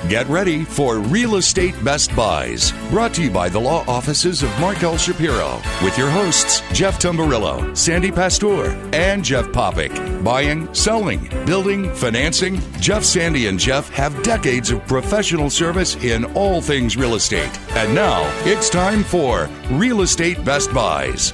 Get ready for Real Estate Best Buys, brought to you by the law offices of Mark L. Shapiro, with your hosts, Jeff Tamburillo, Sandy Pastor, and Jeff Popick. Buying, selling, building, financing, Jeff, Sandy, and Jeff have decades of professional service in all things real estate. And now, it's time for Real Estate Best Buys.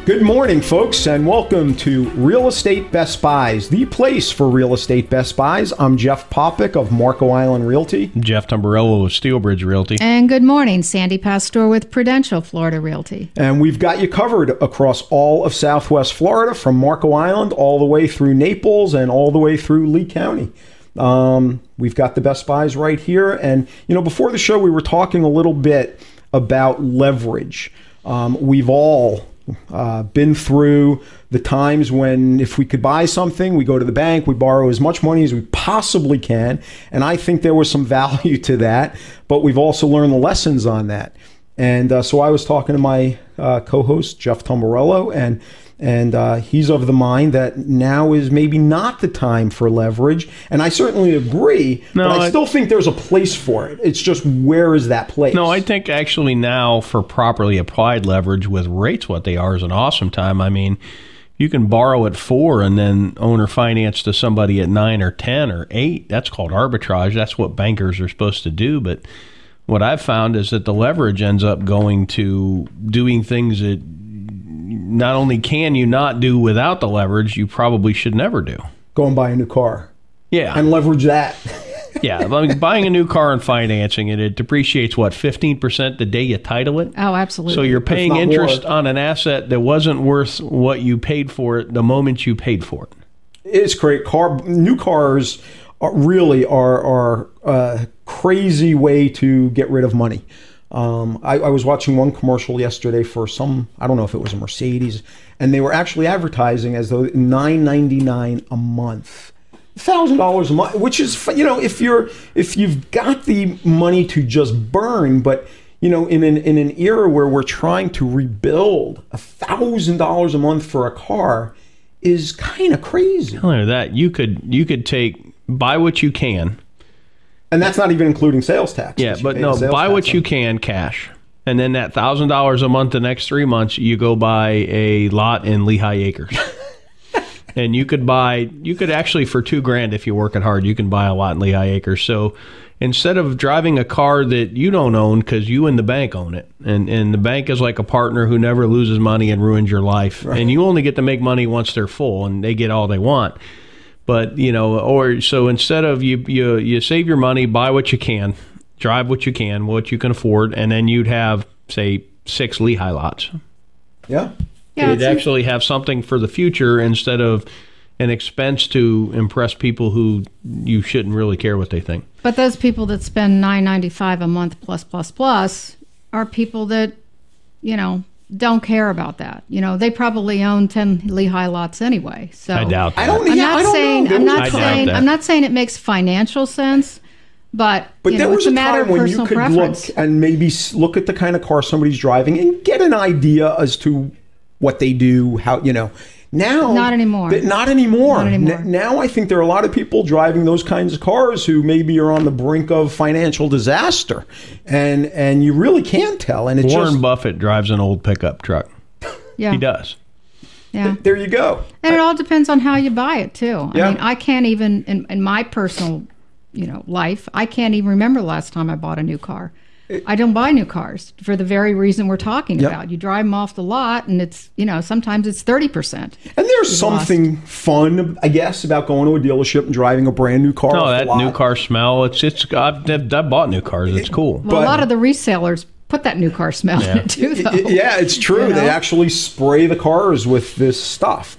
Good morning, folks, and welcome to Real Estate Best Buys, the place for real estate best buys. I'm Jeff Popick of Marco Island Realty. Jeff Tamburello of Steelbridge Realty. And good morning, Sandy Pastor with Prudential Florida Realty. And we've got you covered across all of Southwest Florida, from Marco Island all the way through Naples and all the way through Lee County. We've got the Best Buys right here. And, you know, before the show, we were talking a little bit about leverage. We've all been through the times when if we could buy something, we go to the bank, we borrow as much money as we possibly can. And I think there was some value to that, but we've also learned the lessons on that. And so I was talking to my co-host, Jeff Tamburello, and he's of the mind that now is maybe not the time for leverage. And I certainly agree, but I still think there's a place for it. It's just, where is that place? No, I think actually now for properly applied leverage with rates what they are is an awesome time. I mean, you can borrow at 4 and then owner finance to somebody at 9 or 10 or 8. That's called arbitrage. That's what bankers are supposed to do. But what I've found is that the leverage ends up going to doing things that not only can you not do without the leverage, you probably should never do. Go and buy a new car. Yeah. And leverage that. Yeah. I mean, buying a new car and financing it, it depreciates, what, 15% the day you title it? Oh, absolutely. So you're paying interest on an asset that wasn't worth what you paid for it the moment you paid for it. It's great. New cars really are a crazy way to get rid of money. I was watching one commercial yesterday for I don't know if it was a Mercedes, and they were actually advertising as though $999 a month, $1,000 a month, which is, you know, if you've got the money to just burn, but you know, in an era where we're trying to rebuild, $1,000 a month for a car is kind of crazy. Not only that, you could buy what you can. And that's not even including sales tax. Yeah, but no, buy what you can cash. And then that $1,000 a month the next 3 months, you go buy a lot in Lehigh Acres. And you could actually, for $2,000, if you're working hard, you can buy a lot in Lehigh Acres. So instead of driving a car that you don't own because you and the bank own it, and the bank is like a partner who never loses money and ruins your life. Right. And you only get to make money once they're full and they get all they want. But, you know, or so instead of you save your money, buy what you can, drive what you can afford, and then you'd have, say, 6 Lehigh lots. Yeah. You'd actually have something for the future instead of an expense to impress people who you shouldn't really care what they think. But those people that spend $995 a month plus are people that, you know, don't care about that. You know, they probably own 10 Lehigh lots anyway. So I doubt that. I'm not saying it makes financial sense, but you know, it's a matter of personal preference. Look and maybe look at the kind of car somebody's driving and get an idea as to what they do, how, you know. Now, not anymore. Not anymore. Now I think there are a lot of people driving those kinds of cars who maybe are on the brink of financial disaster, and you really can't tell. And Warren Buffett drives an old pickup truck. Yeah, he does. Yeah, there you go. And it all depends on how you buy it too. Yeah. I mean, I can't even in my personal, you know, life, I can't even remember the last time I bought a new car. I don't buy new cars for the very reason we're talking about. You drive them off the lot, and it's, you know, sometimes it's 30%. And there's something fun, I guess, about going to a dealership and driving a brand new car. No, that new car smell. I've bought new cars. It's cool. Well, a lot of the resellers put that new car smell in it too, though. Yeah, it's true. You know? They actually spray the cars with this stuff,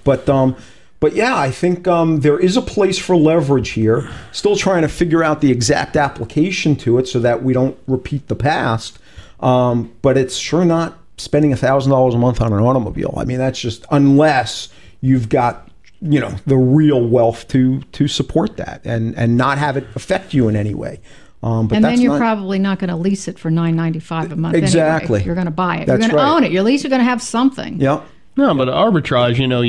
But yeah, I think there is a place for leverage here. Still trying to figure out the exact application to it so that we don't repeat the past. But it's sure not spending $1,000 a month on an automobile. I mean, that's just, unless you've got, you know, the real wealth to support that and not have it affect you in any way. But and then you're probably not going to lease it for $995 a month. Exactly. Anyway. You're going to buy it. That's you're going to own it. At least you're going to have something. Yep. No, but arbitrage, you know,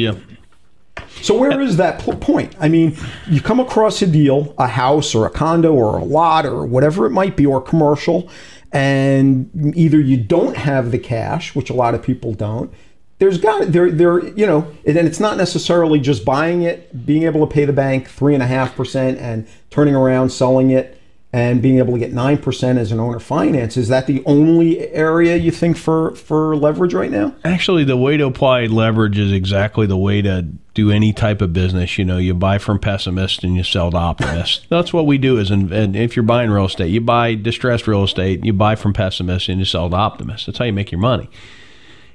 So where is that point? I mean, you come across a deal, a house or a condo or a lot or whatever it might be, or commercial, and either you don't have the cash, which a lot of people don't. There's got there you know, and it's not necessarily just buying it, being able to pay the bank 3.5% and turning around, selling it, and being able to get 9% as an owner finance. Is that the only area you think for leverage right now? Actually, the way to apply leverage is exactly the way to do any type of business. You know, you buy from pessimists and you sell to optimists. That's what we do. And if you're buying real estate, you buy distressed real estate, you buy from pessimists and you sell to optimists. That's how you make your money.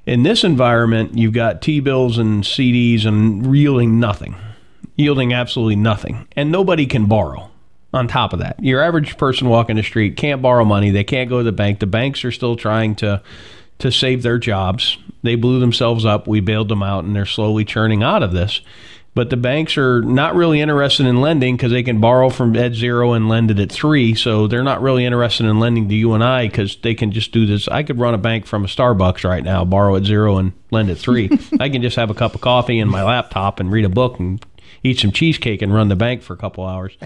In this environment, you've got T-bills and CDs and yielding absolutely nothing. And nobody can borrow on top of that. Your average person walking the street can't borrow money. They can't go to the bank. The banks are still trying to save their jobs. They blew themselves up. We bailed them out, and they're slowly churning out of this. But the banks are not really interested in lending because they can borrow from at 0 and lend it at 3. So they're not really interested in lending to you and I because they can just do this. I could run a bank from a Starbucks right now, borrow at 0 and lend at 3. I can just have a cup of coffee and my laptop and read a book and eat some cheesecake and run the bank for a couple hours.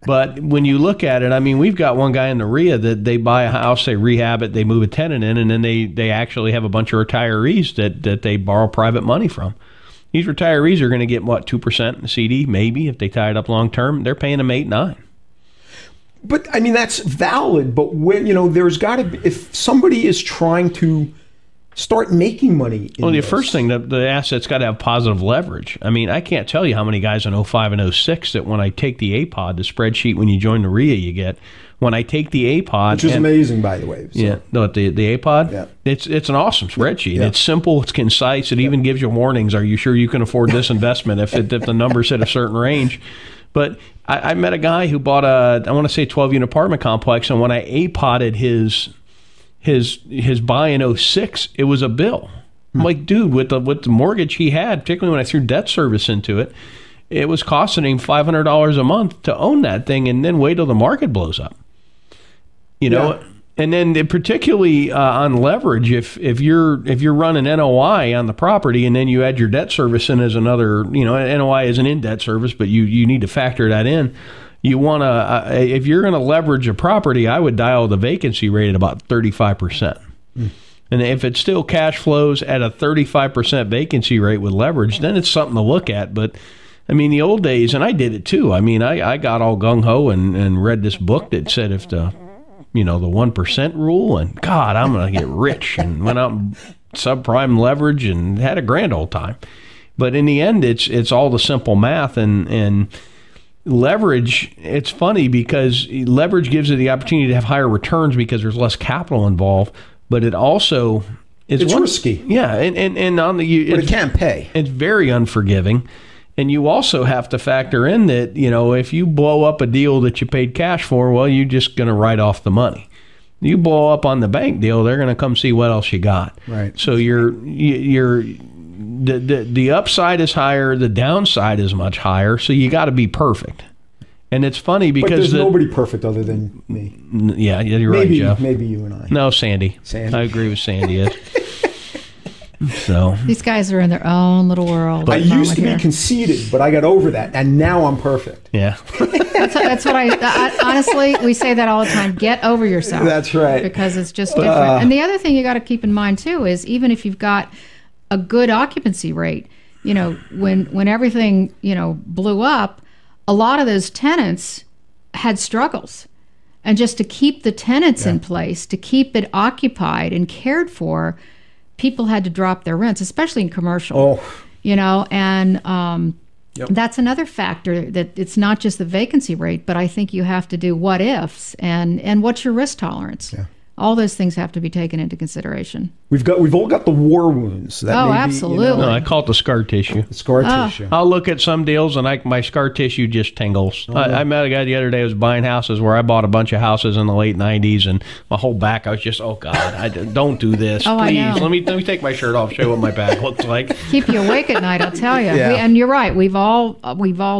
But when you look at it, I mean, we've got one guy in the RIA that they buy a house, they rehab it, they move a tenant in, and then they actually have a bunch of retirees that they borrow private money from. These retirees are going to get, 2% in a CD, maybe, if they tie it up long term. They're paying them 8, 9. But, I mean, that's valid. But when, there's got to be, if somebody is trying to start making money. The first thing, the asset's got to have positive leverage. I mean, I can't tell you how many guys in 05 and 06 that when I take the APOD, the spreadsheet when you join the RIA you get, when I take the APOD. Which is amazing, by the way. So. Yeah, no, the APOD, yeah. It's an awesome spreadsheet. Yeah. It's simple, it's concise, it even gives you warnings. Are you sure you can afford this investment if the numbers hit a certain range? But I met a guy who bought a 12-unit apartment complex, and when I APOD'd his buy in 06, it was a bill. I'm like, dude, with the mortgage he had, particularly when I threw debt service into it, it was costing him $500 a month to own that thing, and then wait till the market blows up. Yeah. And then particularly on leverage, if you're running NOI on the property and then you add your debt service in as another, NOI isn't in debt service, but you need to factor that in. You want to, if you're going to leverage a property, I would dial the vacancy rate at about 35%. And if it still cash flows at a 35% vacancy rate with leverage, then it's something to look at. But I mean, the old days, and I did it too. I mean, I got all gung-ho and read this book that said if the 1% rule, and God, I'm going to get rich, and went out and subprime leverage and had a grand old time. But in the end, it's all the simple math, and leverage, it's funny because leverage gives you the opportunity to have higher returns because there's less capital involved, but it also is risky. Yeah, and on the but it can't pay. It's very unforgiving. And you also have to factor in that, if you blow up a deal that you paid cash for, well, you're just going to write off the money. You blow up on the bank deal, they're going to come see what else you got. Right. So the upside is higher, the downside is much higher, so you got to be perfect. And it's funny because but there's nobody perfect other than me. Yeah, you're right, Jeff. Maybe you and I. No, Sandy. I agree with Sandy. So these guys are in their own little world. I used to be conceited, but I got over that, and now I'm perfect. Yeah, that's what I honestly, we say that all the time. Get over yourself. That's right. Because it's just different. And the other thing you got to keep in mind too is even if you've got a good occupancy rate, when everything blew up, a lot of those tenants had struggles, and just to keep the tenants in place, to keep it occupied and cared for, people had to drop their rents, especially in commercial. And that's another factor, that it's not just the vacancy rate, but I think you have to do what ifs and what's your risk tolerance. Yeah. All those things have to be taken into consideration. We've all got the war wounds. Absolutely. No, I call it the scar tissue. The scar tissue. I'll look at some deals and my scar tissue just tingles. I met a guy the other day who was buying houses where I bought a bunch of houses in the late 90s, and my whole back, I was just, oh God, don't do this. Please. Let me take my shirt off, show you what my back looks like. Keep you awake at night, I'll tell you. Yeah. And you're right. We've all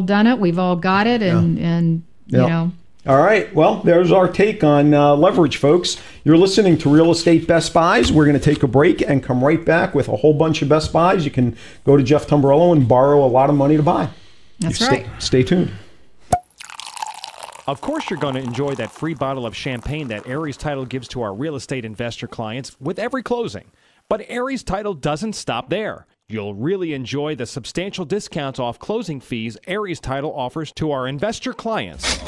done it. We've all got it. And All right. Well, there's our take on leverage, folks. You're listening to Real Estate Best Buys. We're going to take a break and come right back with a whole bunch of Best Buys. You can go to Jeff Tombarello and borrow a lot of money to buy. That's right. Stay tuned. Of course, you're going to enjoy that free bottle of champagne that Aries Title gives to our real estate investor clients with every closing. But Aries Title doesn't stop there. You'll really enjoy the substantial discounts off closing fees Aries Title offers to our investor clients.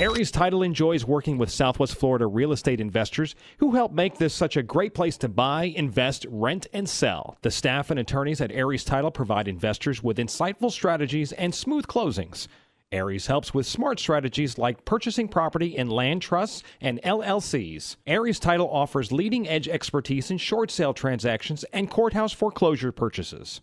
Aries Title enjoys working with Southwest Florida real estate investors who help make this such a great place to buy, invest, rent, and sell. The staff and attorneys at Aries Title provide investors with insightful strategies and smooth closings. Aries helps with smart strategies like purchasing property in land trusts and LLCs. Aries Title offers leading-edge expertise in short sale transactions and courthouse foreclosure purchases.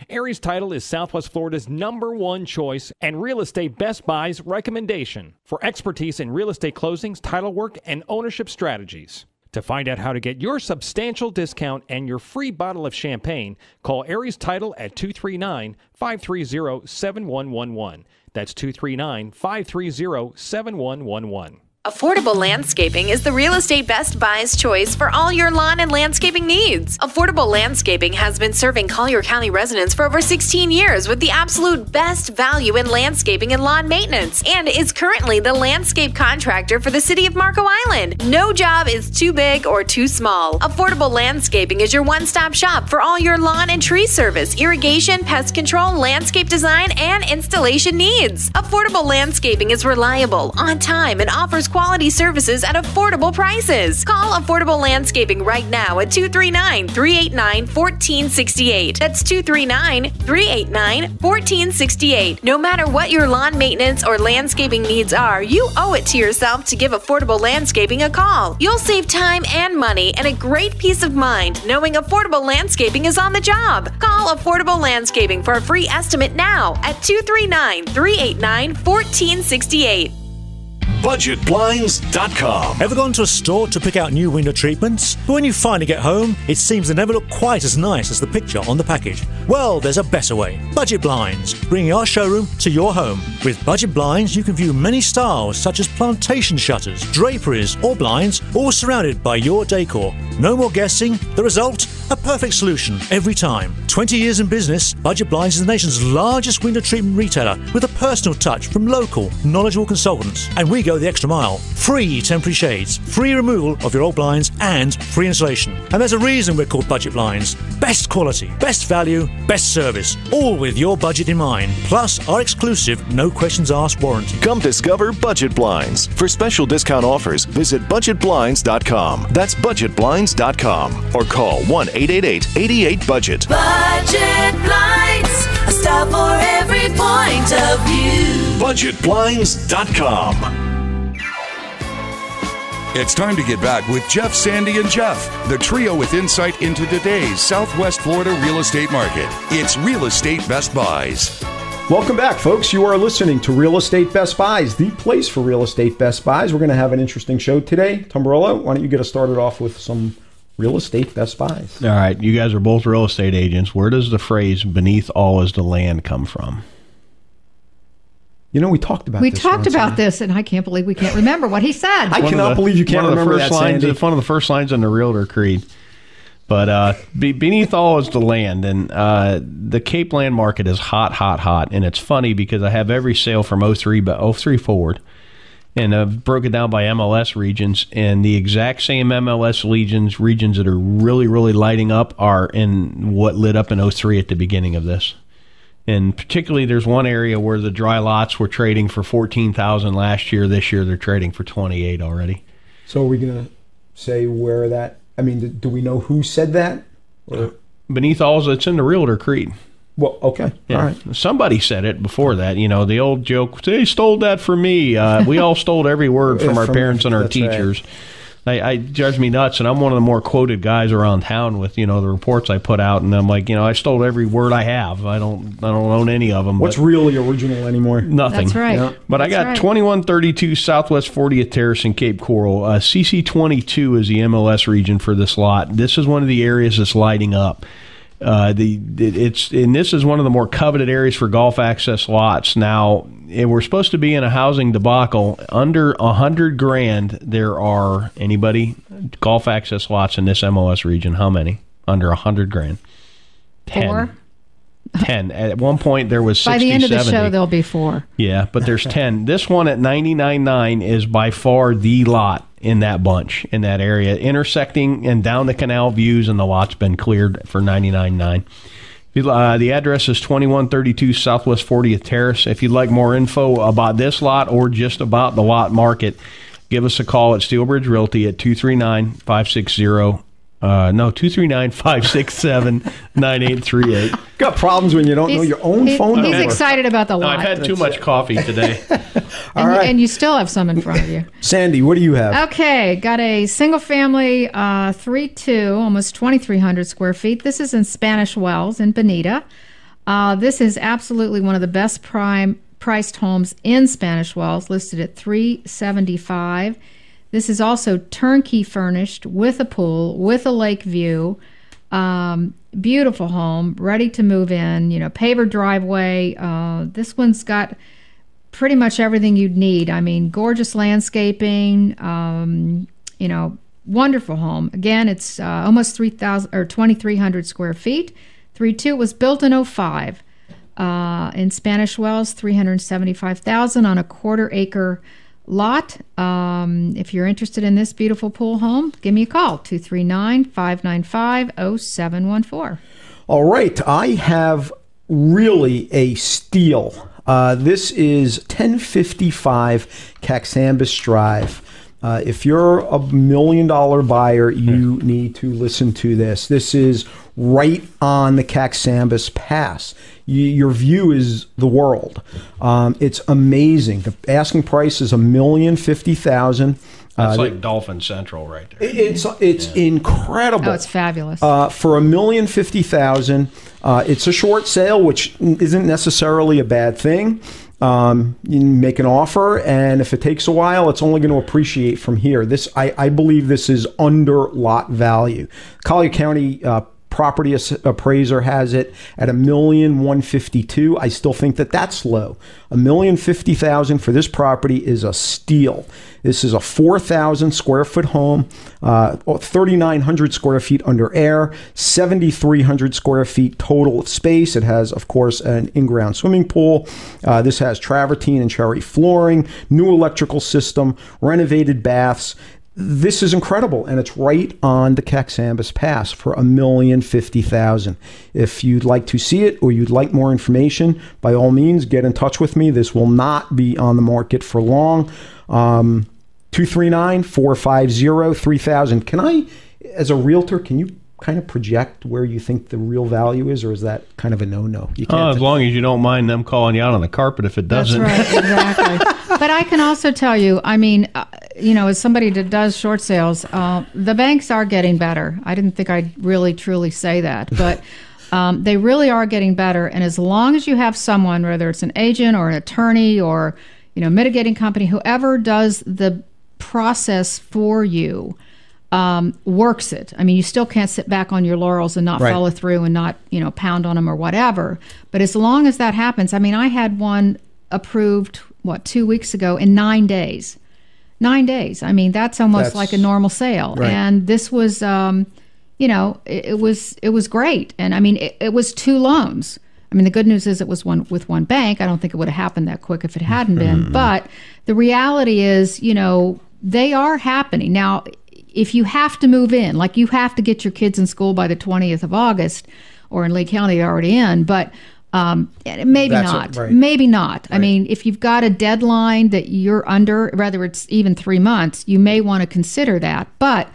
Aries Title is Southwest Florida's #1 choice and Real Estate Best Buys recommendation for expertise in real estate closings, title work, and ownership strategies. To find out how to get your substantial discount and your free bottle of champagne, call Aries Title at 239-530-7111. That's 239-530-7111. Affordable Landscaping is the Real Estate Best Buys choice for all your lawn and landscaping needs. Affordable Landscaping has been serving Collier County residents for over 16 years with the absolute best value in landscaping and lawn maintenance, and is currently the landscape contractor for the city of Marco Island. No job is too big or too small. Affordable Landscaping is your one-stop shop for all your lawn and tree service, irrigation, pest control, landscape design, and installation needs. Affordable Landscaping is reliable, on time, and offers quality services at affordable prices. Call Affordable Landscaping right now at 239-389-1468. That's 239-389-1468. No matter what your lawn maintenance or landscaping needs are, you owe it to yourself to give Affordable Landscaping a call. You'll save time and money and a great peace of mind knowing Affordable Landscaping is on the job. Call Affordable Landscaping for a free estimate now at 239-389-1468. BudgetBlinds.com. Ever gone to a store to pick out new window treatments? But when you finally get home, it seems they never look quite as nice as the picture on the package. Well, there's a better way. Budget Blinds, bringing our showroom to your home. With Budget Blinds, you can view many styles such as plantation shutters, draperies, or blinds, all surrounded by your decor. No more guessing. The result? A perfect solution every time. 20 years in business, Budget Blinds is the nation's largest window treatment retailer with a personal touch from local, knowledgeable consultants. And we go the extra mile. Free temporary shades, free removal of your old blinds, and free installation. And there's a reason we're called Budget Blinds. Best quality, best value, best service, all with your budget in mind. Plus our exclusive no questions asked warranty. Come discover Budget Blinds. For special discount offers, visit BudgetBlinds.com. That's BudgetBlinds.com. Or call 1-888-88-BUDGET. Budget Blinds, a style for every point of view. BudgetBlinds.com. It's time to get back with Jeff, Sandy, and Jeff, the trio with insight into today's Southwest Florida real estate market. It's Real Estate Best Buys. Welcome back, folks. You are listening to Real Estate Best Buys, the place for real estate best buys. We're going to have an interesting show today. Tombarello, why don't you get us started off with some real estate best buys? All right, you guys are both real estate agents. Where does the phrase "beneath all is the land" come from? You know, we talked about this, and I can't believe we can't remember what he said. I cannot believe you can't remember that, Sandy. It's one of the first lines in the Realtor Creed. But beneath all is the land, and the Cape land market is hot, hot, hot. And it's funny because I have every sale from 03 forward, and I've broken it down by MLS regions, and the exact same MLS regions that are really, really lighting up are in what lit up in 03 at the beginning of this. And particularly, there's one area where the dry lots were trading for $14,000 last year. This year, they're trading for $28,000 already. So are we going to say where that? I mean, do we know who said that? Or? Beneath all, it's in the Realtor Creed. Well, okay. Yeah. All right. Somebody said it before that. You know, the old joke, they stole that from me. We all stole every word from our parents and our teachers. Right. I drives me nuts, and I'm one of the more quoted guys around town with, you know, the reports I put out, and I'm like, you know, I stole every word I have. I don't own any of them. What's really original anymore? Nothing. That's right. Yeah. But I got 2132 Southwest 40th Terrace in Cape Coral. CC22 is the MLS region for this lot. This is one of the areas that's lighting up. This is one of the more coveted areas for golf access lots. Now, we're supposed to be in a housing debacle. Under $100,000, there are golf access lots in this MLS region. How many? Under $100,000? 10. 4? 10. At one point, there was 60, By the end of the 70. show, there'll be 4. Yeah, but there's 10. This one at 99.9 is by far the lot in that bunch, in that area, intersecting and down the canal views, and the lot's been cleared for 99.9. The address is 2132 Southwest 40th Terrace. If you'd like more info about this lot or just about the lot market, give us a call at Steelbridge Realty at 239-567-9838. Got problems when you don't know your own phone number. He's excited about the lot. I've had too much coffee today. And you still have some in front of you. Sandy, what do you have? Okay, got a single family 3-2, almost 2,300 square feet. This is in Spanish Wells in Bonita. This is absolutely one of the best priced homes in Spanish Wells, listed at $375,000. This is also turnkey furnished with a pool, with a lake view. Beautiful home, ready to move in, paver driveway. This one's got pretty much everything you'd need. I mean, gorgeous landscaping, wonderful home. Again, it's almost 2,300 square feet. 3.2 was built in 2005. In Spanish Wells, $375,000 on a quarter-acre lot. If you're interested in this beautiful pool home, give me a call, 239-595-0714. All right. I have really a steal. This is 1055 Caxambus Drive. If you're a $1 million buyer, you need to listen to this. This is right on the Caxambus Pass. Your view is the world. It's amazing. The asking price is $1,050,000. That's like Dolphin Central right there. It's incredible. Oh, it's fabulous. For $1,050,000, it's a short sale, which isn't necessarily a bad thing. You make an offer, and if it takes a while, it's only going to appreciate from here. I believe this is under lot value. Collier County property appraiser has it at $1,152,000. I still think that's low. $1,050,000 for this property is a steal. This is a 4,000 square foot home, 3,900 square feet under air, 7,300 square feet total of space. It has, of course, an in-ground swimming pool. This has travertine and cherry flooring, new electrical system, renovated baths. This is incredible, and it's right on the Caxambus Pass for $1,050,000. If you'd like to see it or you'd like more information, by all means, get in touch with me. This will not be on the market for long. 239-450-3000. Can I, as a realtor, can you kind of project where you think the real value is, or is that kind of a no-no? You can't as long as you don't mind them calling you out on the carpet if it doesn't. That's right, exactly. But I can also tell you, I mean, as somebody that does short sales, the banks are getting better. I didn't think I'd really truly say that, but they really are getting better. And as long as you have someone, whether it's an agent or an attorney or, mitigating company, whoever does the process for you, works it. I mean, you still can't sit back on your laurels and not follow through and not, pound on them or whatever. But as long as that happens, I mean, I had one approved, 2 weeks ago in 9 days. 9 days. I mean, that's almost like a normal sale. Right. And this was, it was great. And I mean, it was 2 loans. I mean, the good news is it was with one bank. I don't think it would have happened that quick if it hadn't been. But the reality is, they are happening. Now, if you have to move in, like you have to get your kids in school by the 20th of August, or in Lee County, they're already in, but maybe not. Maybe not. Right. I mean, if you've got a deadline that you're under, whether it's even 3 months, you may want to consider that. But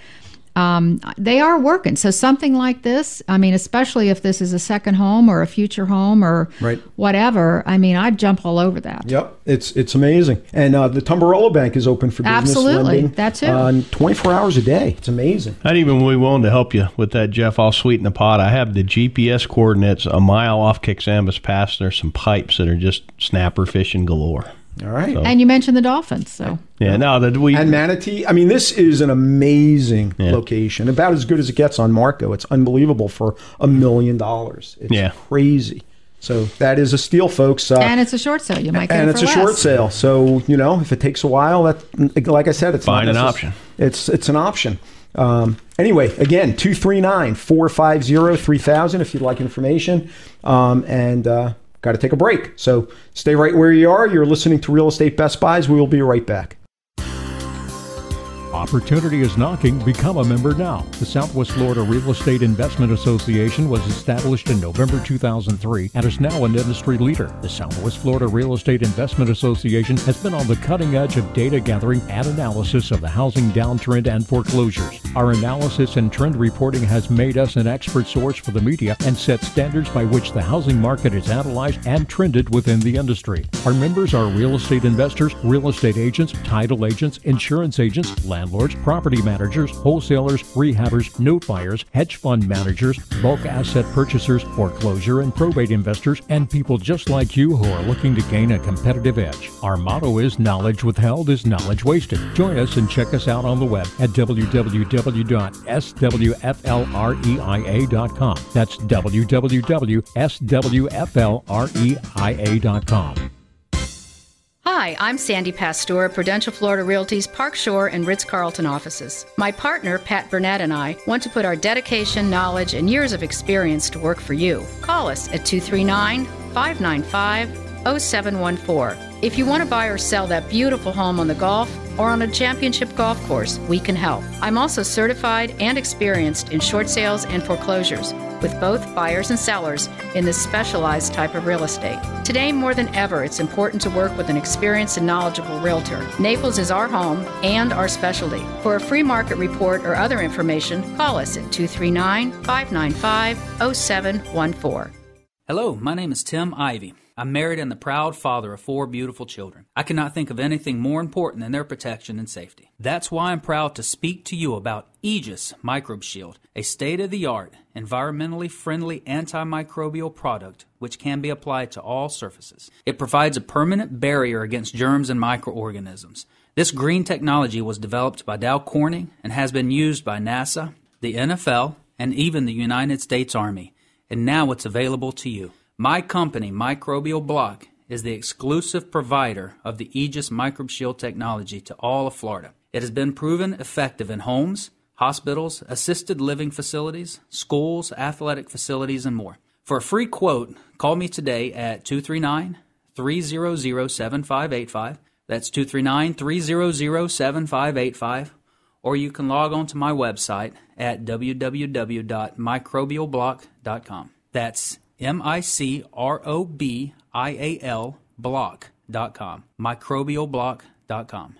they are working. So something like this, I mean, especially if this is a second home or a future home or whatever, I mean, I'd jump all over that. Yep, it's amazing. And the Tumbarella Bank is open for business lending. That too. 24 hours a day. It's amazing. I'd even be willing to help you with that, Jeff. I'll sweeten the pot. I have the GPS coordinates a mile off Caxambus Pass. There's some pipes that are just snapper fishing galore. All right. And you mentioned the Dolphins, so. Yeah, no, and Manatee. I mean, this is an amazing location, about as good as it gets on Marco. It's unbelievable for $1 million. It's crazy. So that is a steal, folks. And it's a short sale. You might get it for less. And it's a short sale. So, if it takes a while, that, like I said, it's an option. It's an option. Anyway, again, 239-450-3000 if you'd like information. Got to take a break. So stay right where you are. You're listening to Real Estate Best Buys. We will be right back. Opportunity is knocking. Become a member now. The Southwest Florida Real Estate Investment Association was established in November 2003 and is now an industry leader. The Southwest Florida Real Estate Investment Association has been on the cutting edge of data gathering and analysis of the housing downtrend and foreclosures. Our analysis and trend reporting has made us an expert source for the media and set standards by which the housing market is analyzed and trended within the industry. Our members are real estate investors, real estate agents, title agents, insurance agents, landlords, property managers, wholesalers, rehabbers, note buyers, hedge fund managers, bulk asset purchasers, foreclosure and probate investors, and people just like you who are looking to gain a competitive edge. Our motto is knowledge withheld is knowledge wasted. Join us and check us out on the web at www.swflreia.com. That's www.swflreia.com. Hi, I'm Sandy Pasteur, Prudential Florida Realty's Park Shore and Ritz-Carlton offices. My partner, Pat Burnett, and I want to put our dedication, knowledge, and years of experience to work for you. Call us at 239-595-0714. If you want to buy or sell that beautiful home on the Gulf or on a championship golf course, we can help. I'm also certified and experienced in short sales and foreclosures, with both buyers and sellers in this specialized type of real estate. Today, more than ever, it's important to work with an experienced and knowledgeable realtor. Naples is our home and our specialty. For a free market report or other information, call us at 239-595-0714. Hello, my name is Tim Ivey. I'm married and the proud father of 4 beautiful children. I cannot think of anything more important than their protection and safety. That's why I'm proud to speak to you about Aegis Microbe Shield, a state-of-the-art, environmentally friendly antimicrobial product which can be applied to all surfaces. It provides a permanent barrier against germs and microorganisms. This green technology was developed by Dow Corning and has been used by NASA, the NFL, and even the United States Army. And now it's available to you. My company, Microbial Block, is the exclusive provider of the Aegis Microbe Shield technology to all of Florida. It has been proven effective in homes, hospitals, assisted living facilities, schools, athletic facilities, and more. For a free quote, call me today at 239-300-7585. That's 239-300-7585. Or you can log on to my website at www.microbialblock.com. That's MICROBIAL block.com. Microbialblock.com.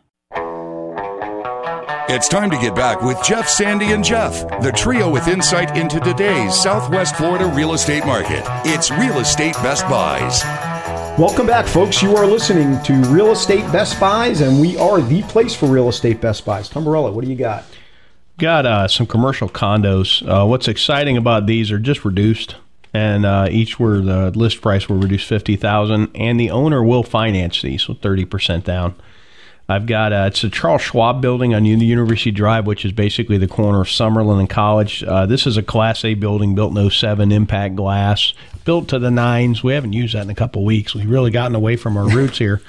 It's time to get back with Jeff, Sandy, and Jeff, the trio with insight into today's Southwest Florida real estate market. It's Real Estate Best Buys. Welcome back, folks. You are listening to Real Estate Best Buys, and we are the place for Real Estate Best Buys. Tom Barella, what do you got? Got some commercial condos. What's exciting about these are just reduced. And each were the list price will reduce $50,000, and the owner will finance these, so 30% down. I've got it's a Charles Schwab building on University Drive, which is basically the corner of Summerlin and College. This is a Class A building built in 07, impact glass, built to the nines. We haven't used that in a couple of weeks. We've really gotten away from our roots here.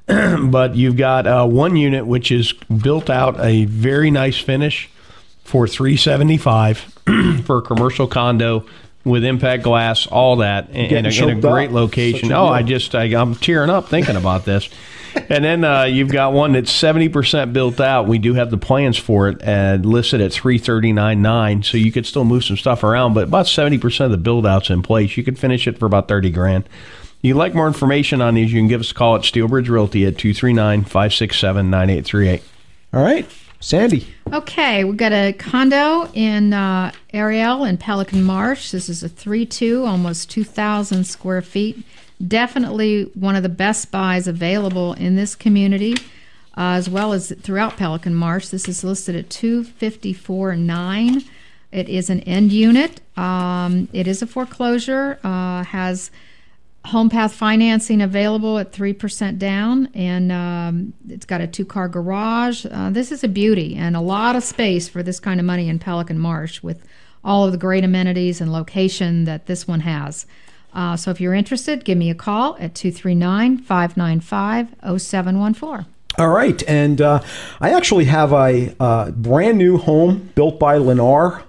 But you've got one unit which is built out a very nice finish for $375 for a commercial condo. With impact glass, all that, in a great location. I'm tearing up thinking about this. And then you've got one that's 70% built out. We do have the plans for it listed at $339,900, so you could still move some stuff around, but about 70% of the build-out's in place. You could finish it for about $30,000. If you'd like more information on these, you can give us a call at Steelbridge Realty at 239-567-9838. All right. Sandy. Okay, we've got a condo in Ariel in Pelican Marsh. This is a 3-2, almost 2,000 square feet. Definitely one of the best buys available in this community, as well as throughout Pelican Marsh. This is listed at $254,900. It is an end unit. It is a foreclosure. Has HomePath financing available at 3% down, and it's got a 2-car garage. This is a beauty and a lot of space for this kind of money in Pelican Marsh with all of the great amenities and location that this one has. So if you're interested, give me a call at 239-595-0714. All right, and I actually have a brand new home built by Lennar.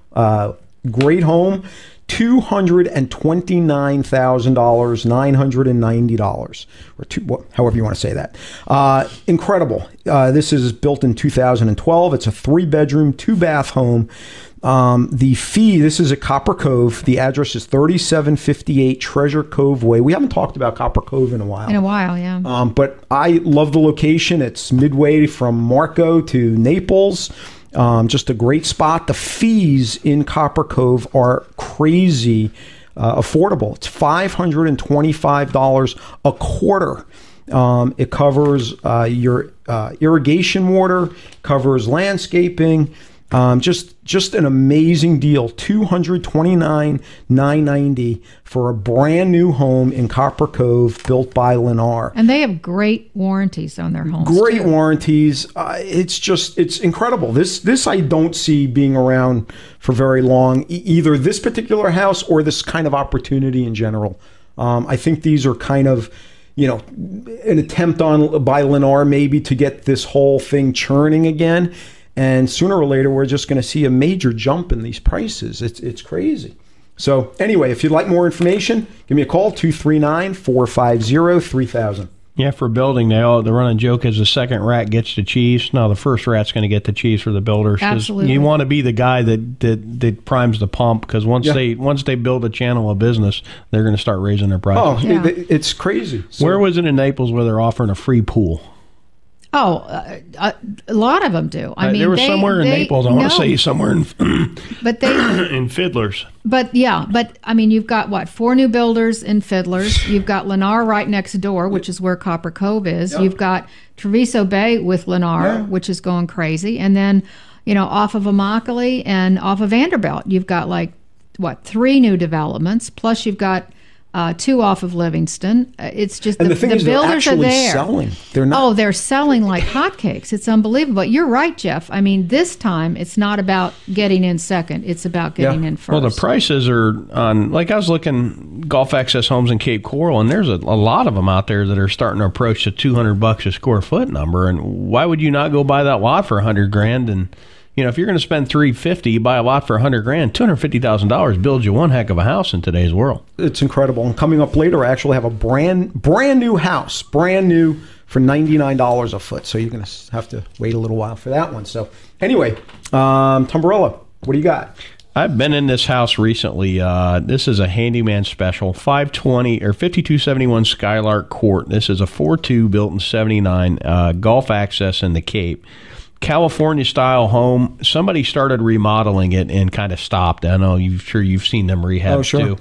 Great home. $229,000, $990, or however you want to say that. Incredible. This is built in 2012. It's a 3-bedroom, 2-bath home. The fee, this is at Copper Cove. The address is 3758 Treasure Cove Way. We haven't talked about Copper Cove in a while. Yeah. But I love the location. It's midway from Marco to Naples. Just a great spot. The fees in Copper Cove are crazy affordable. It's $525 a quarter. It covers your irrigation water, covers landscaping. Just an amazing deal. $229,990 for a brand new home in Copper Cove built by Lennar. And they have great warranties on their homes. Great warranties. It's incredible. This I don't see being around for very long. Either this particular house or this kind of opportunity in general. I think these are kind of, an attempt by Lennar maybe to get this whole thing churning again. And sooner or later, we're just going to see a major jump in these prices. It's crazy. So anyway, if you'd like more information, give me a call, 239-450-3000. Yeah, for building, the running joke is the second rat gets the cheese. No, the first rat's going to get the cheese for the builders. Absolutely. You want to be the guy that primes the pump, because once they build a channel of business, they're going to start raising their prices. It's crazy. So, where was it in Naples where they're offering a free pool? A lot of them do. I mean, there was somewhere in Naples. I want to say somewhere in, but they in Fiddlers. But I mean, you've got 4 new builders in Fiddlers. You've got Lennar right next door, which is where Copper Cove is. Yep. You've got Treviso Bay with Lennar, which is going crazy, and then off of Immokalee and off of Vanderbilt, you've got 3 new developments. Plus, you've got 2 off of Livingston. It's just the builders are there. Selling. They're not. Oh, they're selling like hotcakes. It's unbelievable. But you're right, Jeff. I mean, this time it's not about getting in second. It's about getting in first. Well, the prices are on. I was looking Gulf Access Homes in Cape Coral, and there's a lot of them out there that are starting to approach the $200 a square foot number. And why would you not go buy that lot for $100,000? And if you're going to spend $350,000, you buy a lot for $100,000. $250,000 builds you one heck of a house in today's world. It's incredible. And coming up later, I actually have a brand new house, brand new for $99 a foot. So you're going to have to wait a little while for that one. So anyway, Tombarello, what do you got? I've been in this house recently. This is a handyman special, 5271 Skylark Court. This is a 4.2 built in 79, Gulf Access in the Cape. California style home. Somebody started remodeling it and kind of stopped. I know you've seen them rehabs too.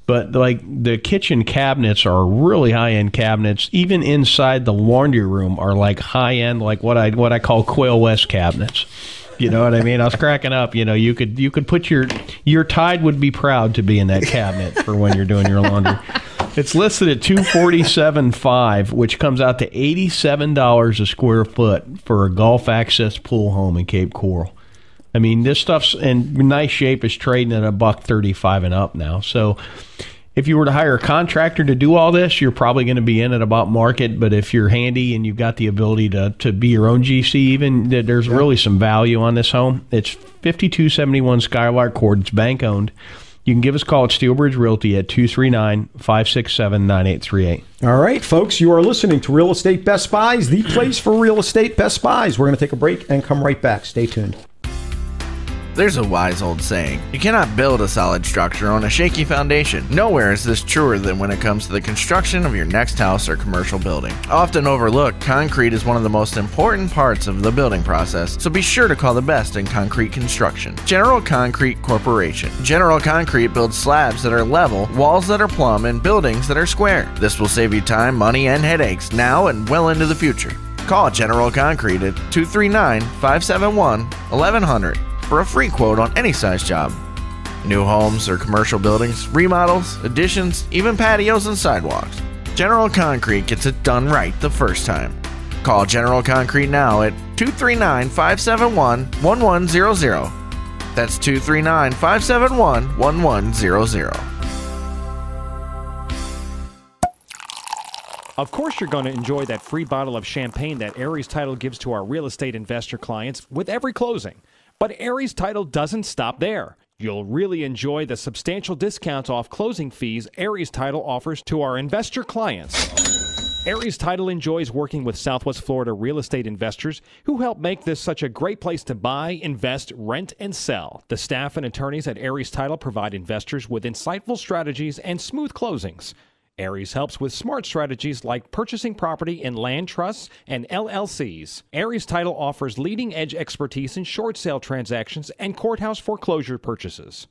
But the kitchen cabinets are really high end cabinets. Even inside the laundry room are high end, what I call Quail West cabinets. You know what I mean? I was cracking up. You could put your Tide would be proud to be in that cabinet for when you're doing your laundry. It's listed at $247,500, which comes out to $87 a square foot for a Gulf Access pool home in Cape Coral. I mean, this stuff's in nice shape. Is trading at $135 and up now. So if you were to hire a contractor to do all this, you're probably going to be in at about market. But if you're handy and you've got the ability to be your own GC, even there's really some value on this home. It's 5271 Skylark Court. It's bank owned. You can give us a call at Steelbridge Realty at 239-567-9838. All right, folks, you are listening to Real Estate Best Buys, the place for real estate best buys. We're going to take a break and come right back. Stay tuned. There's a wise old saying, you cannot build a solid structure on a shaky foundation. Nowhere is this truer than when it comes to the construction of your next house or commercial building. Often overlooked, concrete is one of the most important parts of the building process, so be sure to call the best in concrete construction. General Concrete Corporation. General Concrete builds slabs that are level, walls that are plumb, and buildings that are square. This will save you time, money, and headaches now and well into the future. Call General Concrete at 239-571-1100. for a free quote on any size job. New homes or commercial buildings, remodels, additions, even patios and sidewalks. General Concrete gets it done right the first time. Call General Concrete now at 239-571-1100. That's 239-571-1100. Of course, you're going to enjoy that free bottle of champagne that Aries Title gives to our real estate investor clients with every closing. But Aries Title doesn't stop there. You'll really enjoy the substantial discounts off closing fees Aries Title offers to our investor clients. Aries Title enjoys working with Southwest Florida real estate investors who help make this such a great place to buy, invest, rent, and sell. The staff and attorneys at Aries Title provide investors with insightful strategies and smooth closings. Aries helps with smart strategies like purchasing property in land trusts and LLCs. Aries Title offers leading-edge expertise in short sale transactions and courthouse foreclosure purchases.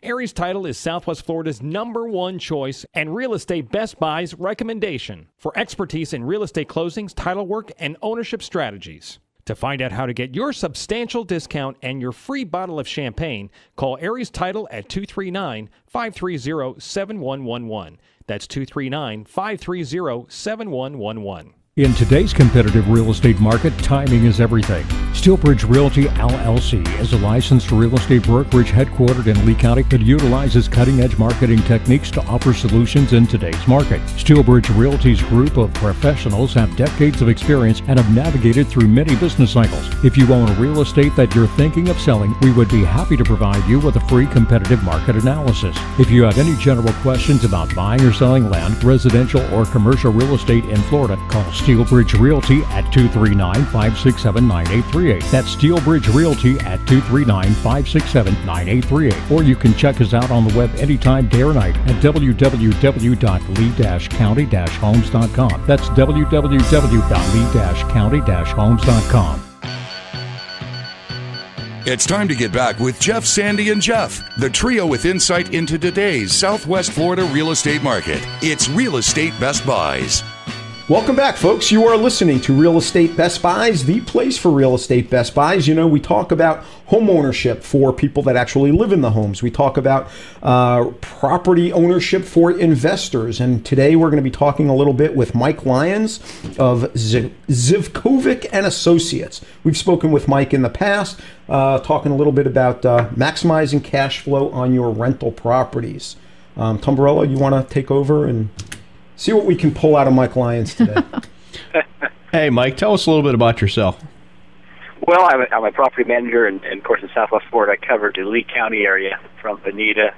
Aries Title is Southwest Florida's #1 choice and Real Estate Best Buy's recommendation for expertise in real estate closings, title work, and ownership strategies. To find out how to get your substantial discount and your free bottle of champagne, call Aries Title at 239-530-7111. That's 239-530-7111. In today's competitive real estate market, timing is everything. Steelbridge Realty LLC is a licensed real estate brokerage headquartered in Lee County that utilizes cutting-edge marketing techniques to offer solutions in today's market. Steelbridge Realty's group of professionals have decades of experience and have navigated through many business cycles. If you own real estate that you're thinking of selling, we would be happy to provide you with a free competitive market analysis. If you have any general questions about buying or selling land, residential or commercial real estate in Florida, call Steelbridge Realty at 239-567-9838. That's Steelbridge Realty at 239-567-9838. Or you can check us out on the web anytime, day or night at www.lee-county-homes.com. That's www.lee-county-homes.com. It's time to get back with Jeff, Sandy, and Jeff, the trio with insight into today's Southwest Florida real estate market. It's Real Estate Best Buys. Welcome back, folks. You are listening to Real Estate Best Buys, the place for real estate Best Buys. You know, we talk about home ownership for people that actually live in the homes. We talk about property ownership for investors. And today we're going to be talking a little bit with Mike Lyons of Zivkovic and Associates. We've spoken with Mike in the past, talking a little bit about maximizing cash flow on your rental properties. Tumbarella, you want to take over and see what we can pull out of Mike Lyons today? Hey, Mike, tell us a little bit about yourself. Well, I'm a property manager, and of course, in Southwest Florida, I cover the Lee County area from Bonita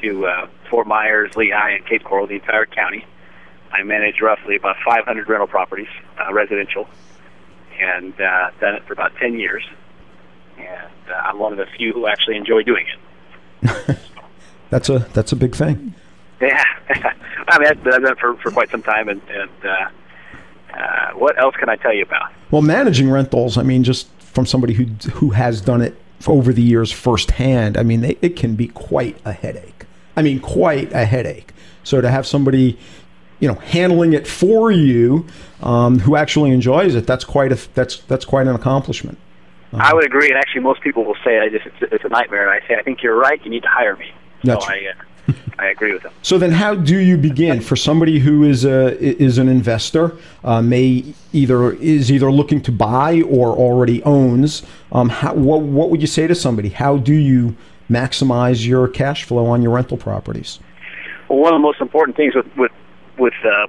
to Fort Myers, Lehigh, and Cape Coral, the entire county. I manage roughly about 500 rental properties, residential, and done it for about 10 years. And I'm one of the few who actually enjoy doing it. That's a big thing. Yeah, I mean, I've done it for quite some time, and what else can I tell you about? Well, managing rentals, I mean, just from somebody who has done it over the years firsthand, I mean, it can be quite a headache. I mean, quite a headache. So to have somebody, handling it for you, who actually enjoys it, that's quite an accomplishment. I would agree, and actually, most people will say it's a nightmare, and I say, I think you're right. You need to hire me. So I agree with them. So then how do you begin for somebody who is an investor, is either looking to buy or already owns? What would you say to somebody? How do you maximize your cash flow on your rental properties? Well, one of the most important things with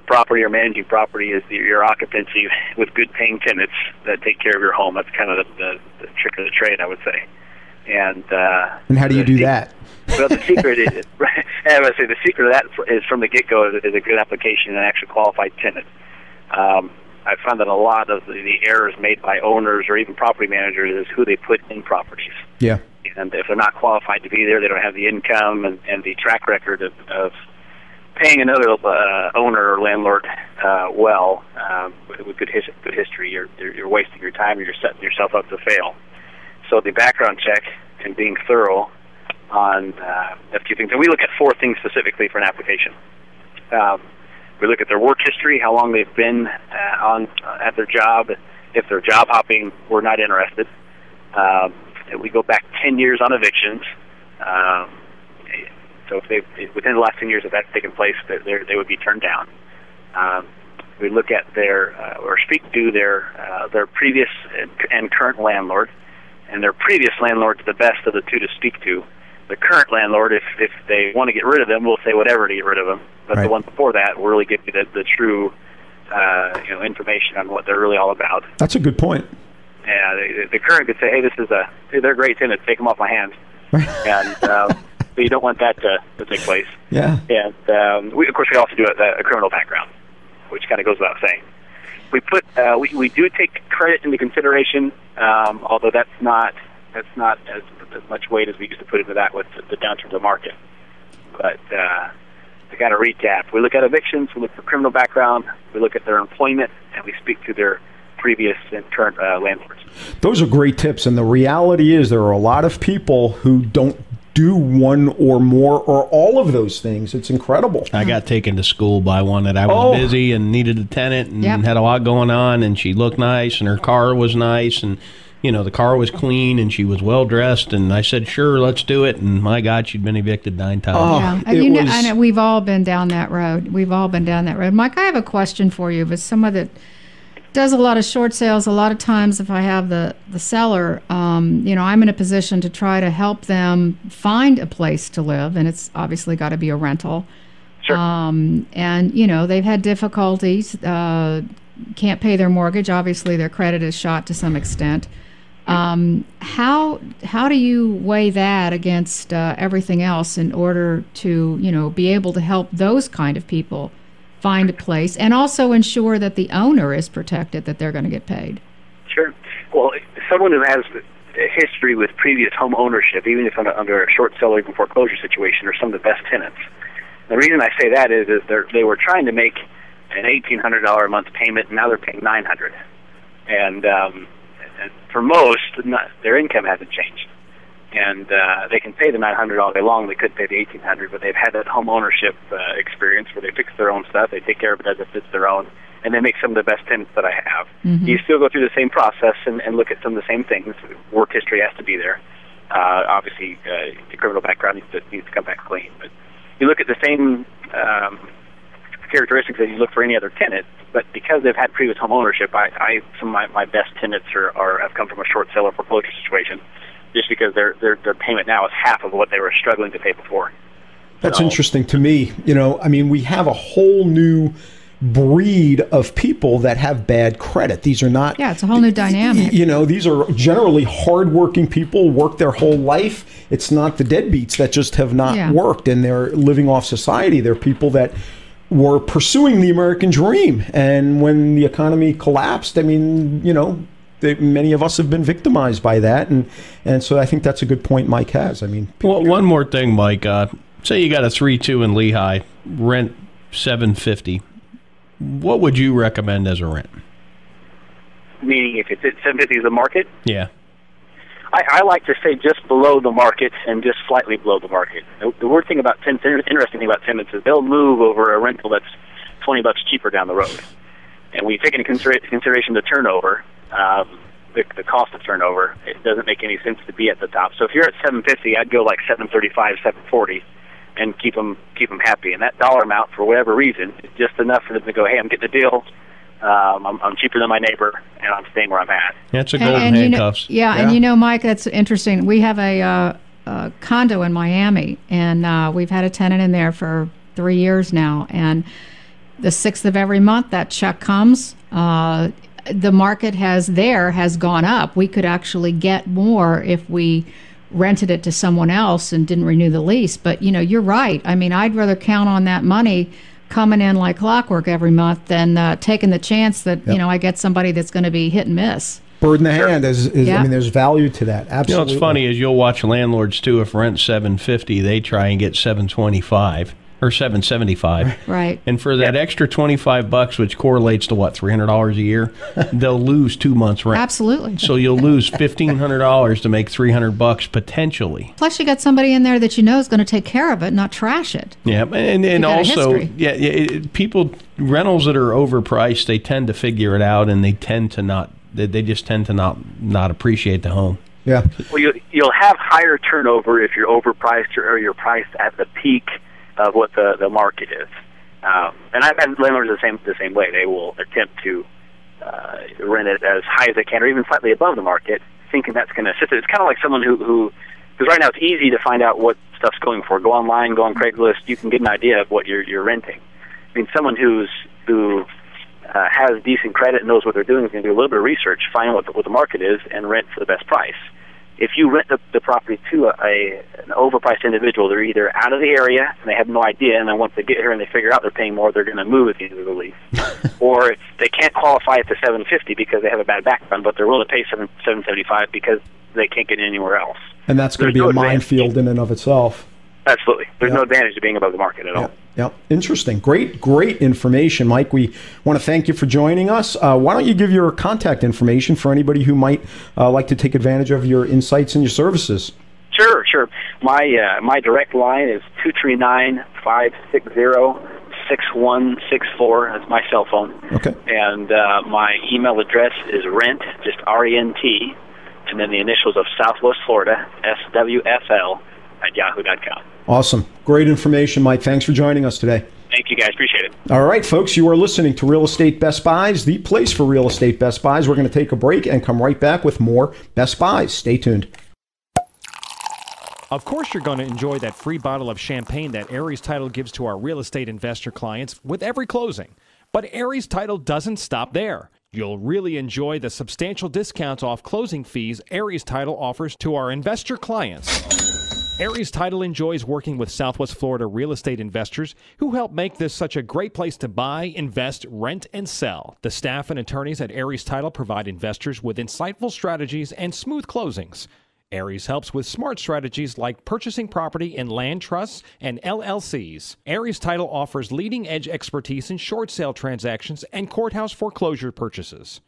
property or managing property is your occupancy with good paying tenants that take care of your home. That's kind of the trick of the trade, I would say. And how do you do that? Well, the secret is, I would say the secret of that is from the get-go is a good application and actually qualified tenant. I found that a lot of the errors made by owners or even property managers is who they put in properties. Yeah. And if they're not qualified to be there, they don't have the income and the track record of paying another owner or landlord with good history, you're wasting your time, or you're setting yourself up to fail. So the background check and being thorough on a few things. And we look at 4 things specifically for an application. We look at their work history, how long they've been at their job. If they're job hopping, we're not interested. We go back 10 years on evictions. So if within the last 10 years if that's taken place, they would be turned down. We look at or speak to their previous and current landlord, and their previous landlord's the best of the two to speak to. The current landlord, if they want to get rid of them, we'll say whatever to get rid of them. But the one before that will really give you the true information on what they're really all about. That's a good point. Yeah, the current could say, "Hey, they're great tenants. Take them off my hands." And but you don't want that to take place. Yeah. And we also do a criminal background, which kind of goes without saying. We do take credit into consideration, although that's not as much weight as we used to put into that with the downturn of the market. But to kind of recap, we look at evictions, we look for criminal background, we look at their employment, and we speak to their previous and current landlords. Those are great tips, and the reality is there are a lot of people who don't do one or more or all of those things. It's incredible. I got taken to school by one that I was busy and needed a tenant and had a lot going on, and she looked nice and her car was nice, and the car was clean and she was well dressed, and I said, "Sure, let's do it." And my God, she'd been evicted 9 times. I know we've all been down that road. Mike, I have a question for you. As someone that does a lot of short sales, a lot of times if I have the seller, I'm in a position to try to help them find a place to live, and it's obviously got to be a rental. Sure. And they've had difficulties, can't pay their mortgage. Obviously, their credit is shot to some extent. How do you weigh that against everything else in order to be able to help those kind of people find a place and also ensure that the owner is protected, that they're going to get paid? Sure. Well, someone who has a history with previous home ownership, even if under a short seller even foreclosure situation, are some of the best tenants. The reason I say that is they were trying to make an $1,800 a month payment, and now they're paying $900, and for most, their income hasn't changed, and they can pay the $900 all day long. They could pay the $1,800, but they've had that home ownership experience where they fix their own stuff, they take care of it as if it's their own, and they make some of the best tenants that I have. Mm-hmm. You still go through the same process and look at some of the same things. Work history has to be there. Obviously, the criminal background needs to come back clean, but you look at the same characteristics that you look for any other tenant, but because they've had previous home ownership, some of my best tenants have come from a short seller foreclosure situation, just because their payment now is half of what they were struggling to pay before. That's interesting to me. We have a whole new breed of people that have bad credit. These are not... Yeah, it's a whole new dynamic. These are generally hardworking people, work their whole life. It's not the deadbeats that just have not worked and they're living off society. They're people that were pursuing the American dream. And when the economy collapsed, many of us have been victimized by that. And so I think that's a good point Mike has. Well, one more thing, Mike. Say you got a 3-2 in Lehigh, rent $750. What would you recommend as a rent? Meaning if it's at $750 the market? Yeah. I like to say just below the market and just slightly below the market. The weird thing about tenants, interesting thing about tenants is they'll move over a rental that's $20 cheaper down the road. And we take into consideration the turnover, the cost of turnover. It doesn't make any sense to be at the top. So if you're at $750, I'd go like $735, $740, and keep them happy. And that dollar amount, for whatever reason, is just enough for them to go, "Hey, I'm getting a deal. I'm cheaper than my neighbor, and I'm staying where I'm at." That's a golden handcuffs. And Mike, that's interesting. We have a condo in Miami, and we've had a tenant in there for 3 years now. And the 6th of every month, that check comes. The market has gone up. We could actually get more if we rented it to someone else and didn't renew the lease. But, you're right. I'd rather count on that money coming in like clockwork every month than taking the chance that, I get somebody that's going to be hit and miss. Bird in the hand is there's value to that. Absolutely. What's funny is you'll watch landlords too. If rent's $750, they try and get $725 or $775. Right. And for that extra $25, which correlates to $300 a year, they'll lose 2 months rent. Absolutely. So you'll lose $1,500 to make $300 potentially. Plus, you got somebody in there that is going to take care of it, not trash it. Yeah, and also, rentals that are overpriced, they tend to figure it out, and they tend to not. They just tend to not appreciate the home. Yeah. Well, you'll have higher turnover if you're overpriced or you're priced at the peak of what the market is. And I've had landlords the same way. They will attempt to rent it as high as they can, or even slightly above the market, thinking that's going to assist it. It's kind of like someone who because right now it's easy to find out what stuff's going for. Go online, go on Craigslist. You can get an idea of what you're renting. I mean, someone who has decent credit and knows what they're doing is going to do a little bit of research, find out what the market is, and rent for the best price. If you rent the property to an overpriced individual, they're either out of the area and they have no idea, and then once they get here and they figure out they're paying more, they're going to move at the end of the lease. Or if they can't qualify at the $750 because they have a bad background, but they're willing to pay $775 because they can't get anywhere else. And that's going to be a minefield in and of itself. Absolutely. There's no advantage to being above the market at all. Yep. Interesting. Great information, Mike. We want to thank you for joining us. Why don't you give your contact information for anybody who might like to take advantage of your insights and your services? Sure. My direct line is 239-560-6164. That's my cell phone. Okay. And my email address is rent, just R-E-N-T, and then the initials of Southwest Florida, SWFL, @yahoo.com. Awesome. Great information, Mike. Thanks for joining us today. Thank you, guys. Appreciate it. All right, folks, you are listening to Real Estate Best Buys, the place for real estate Best Buys. We're going to take a break and come right back with more Best Buys. Stay tuned. Of course, you're going to enjoy that free bottle of champagne that Aries Title gives to our real estate investor clients with every closing. But Aries Title doesn't stop there. You'll really enjoy the substantial discounts off closing fees Aries Title offers to our investor clients. Aries Title enjoys working with Southwest Florida real estate investors who help make this such a great place to buy, invest, rent, and sell. The staff and attorneys at Aries Title provide investors with insightful strategies and smooth closings. Aries helps with smart strategies like purchasing property in land trusts and LLCs. Aries Title offers leading-edge expertise in short sale transactions and courthouse foreclosure purchases.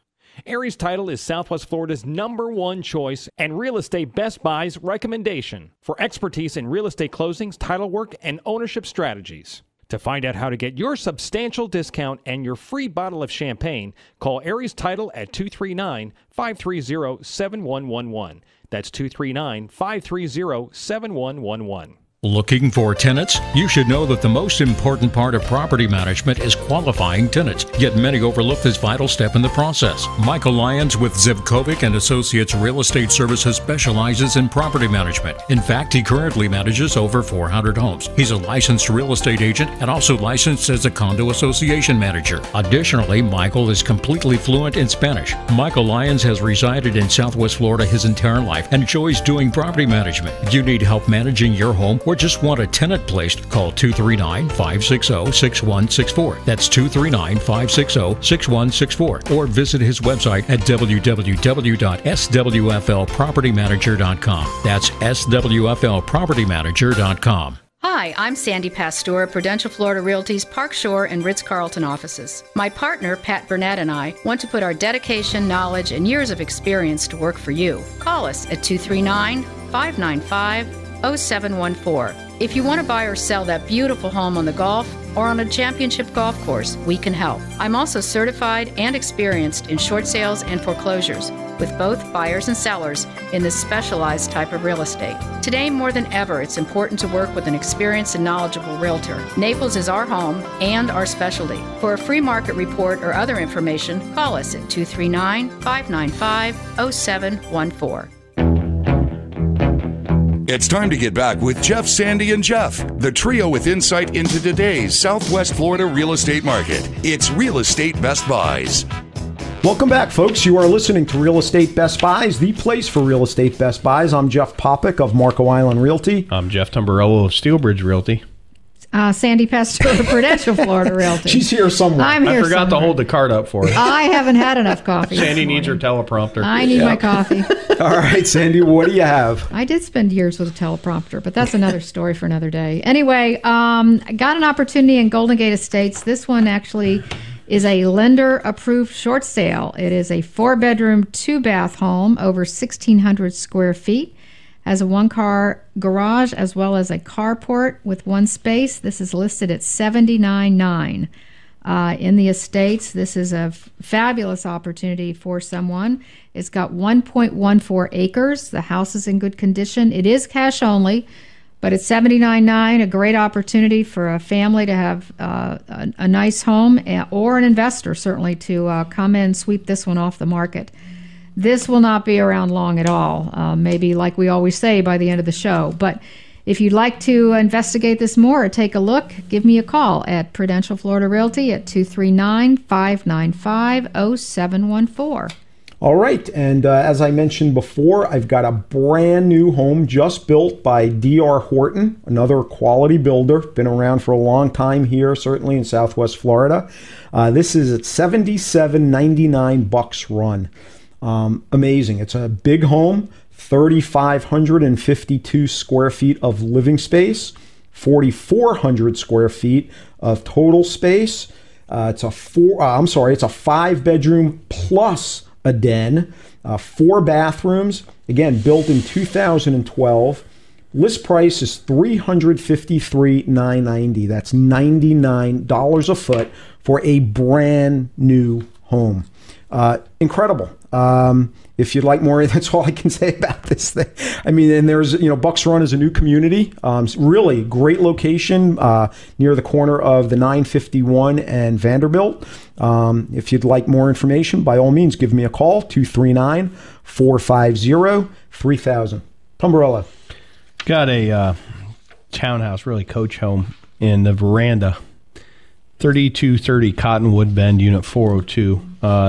Aries Title is Southwest Florida's #1 choice and Real Estate Best Buys recommendation for expertise in real estate closings, title work, and ownership strategies. To find out how to get your substantial discount and your free bottle of champagne, call Aries Title at 239-530-7111. That's 239-530-7111. Looking for tenants? You should know that the most important part of property management is qualifying tenants, yet many overlook this vital step in the process. Michael Lyons with Zivkovic and Associates Real Estate Services specializes in property management. In fact, he currently manages over 400 homes. He's a licensed real estate agent and also licensed as a condo association manager. Additionally, Michael is completely fluent in Spanish. Michael Lyons has resided in Southwest Florida his entire life and enjoys doing property management. If you need help managing your home or just want a tenant placed, call 239-560-6164. That's 239-560-6164. Or visit his website at www.swflpropertymanager.com. That's swflpropertymanager.com. Hi, I'm Sandy Pasteur of Prudential Florida Realty's Park Shore and Ritz-Carlton offices. My partner, Pat Burnett, and I want to put our dedication, knowledge, and years of experience to work for you. Call us at 239-595-0714. If you want to buy or sell that beautiful home on the Gulf or on a championship golf course, we can help. I'm also certified and experienced in short sales and foreclosures with both buyers and sellers in this specialized type of real estate. Today, more than ever, it's important to work with an experienced and knowledgeable realtor. Naples is our home and our specialty. For a free market report or other information, call us at 239-595-0714. It's time to get back with Jeff, Sandy, and Jeff, the trio with insight into today's Southwest Florida real estate market. It's Real Estate Best Buys. Welcome back, folks. You are listening to Real Estate Best Buys, the place for real estate Best Buys. I'm Jeff Popick of Marco Island Realty. I'm Jeff Tamburello of Steelbridge Realty. Sandy Pasteur of Prudential Florida Realty. She's here somewhere. I'm here I forgot to hold the card up for her. I haven't had enough coffee. Sandy needs her teleprompter. I need my coffee. All right, Sandy, what do you have? I did spend years with a teleprompter, but that's another story for another day. Anyway, I got an opportunity in Golden Gate Estates. This one actually is a lender-approved short sale. It is a 4-bedroom, 2-bath home, over 1,600 square feet. Has a 1-car garage as well as a carport with 1 space. This is listed at $79,900. in the estates. This is a fabulous opportunity for someone. It's got 1.14 acres. The house is in good condition. It is cash only, but it's $79,900, a great opportunity for a family to have a nice home, or an investor certainly to come in and sweep this one off the market. This will not be around long at all, maybe like we always say by the end of the show. But if you'd like to investigate this more or take a look, give me a call at Prudential Florida Realty at 239-595-0714. All right, and as I mentioned before, I've got a brand new home just built by D.R. Horton, another quality builder, been around for a long time here, certainly in Southwest Florida. This is at 7799 Bucks Run. Amazing. It's a big home, 3,552 square feet of living space, 4,400 square feet of total space. It's a 5-bedroom plus a den, 4 bathrooms, again, built in 2012. List price is $353,990. That's $99 a foot for a brand new home. Incredible. If you'd like more, that's all I can say about this thing. I mean, and there's, Bucks Run is a new community. Really great location near the corner of the 951 and Vanderbilt. If you'd like more information, by all means, give me a call, 239-450-3000. Tumbarella. Got a townhouse, really coach home in the veranda. 3230 Cottonwood Bend, Unit 402.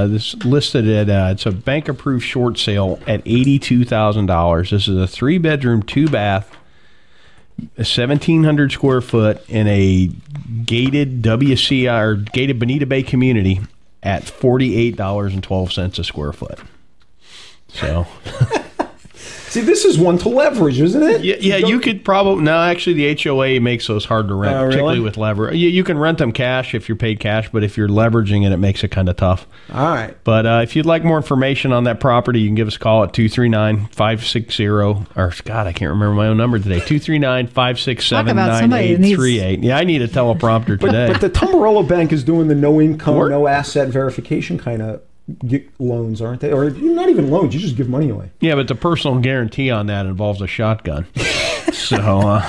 This listed at it's a bank-approved short sale at $82,000. This is a 3-bedroom, 2-bath, 1,700 square foot in a gated WCI or gated Bonita Bay community at $48.12 a square foot. So. See, this is one to leverage, isn't it? Yeah, you could probably... No, actually, the HOA makes those hard to rent, particularly with leverage. You can rent them cash if you're paid cash, but if you're leveraging it makes it kind of tough. All right. But if you'd like more information on that property, you can give us a call at 239-560... Or, God, I can't remember my own number today. 239-567-9838. Yeah, I need a teleprompter today. But the Tumbarella Bank is doing the no-income, no-asset verification kind of loans, aren't they? Or not even loans, you just give money away. Yeah, but the personal guarantee on that involves a shotgun. So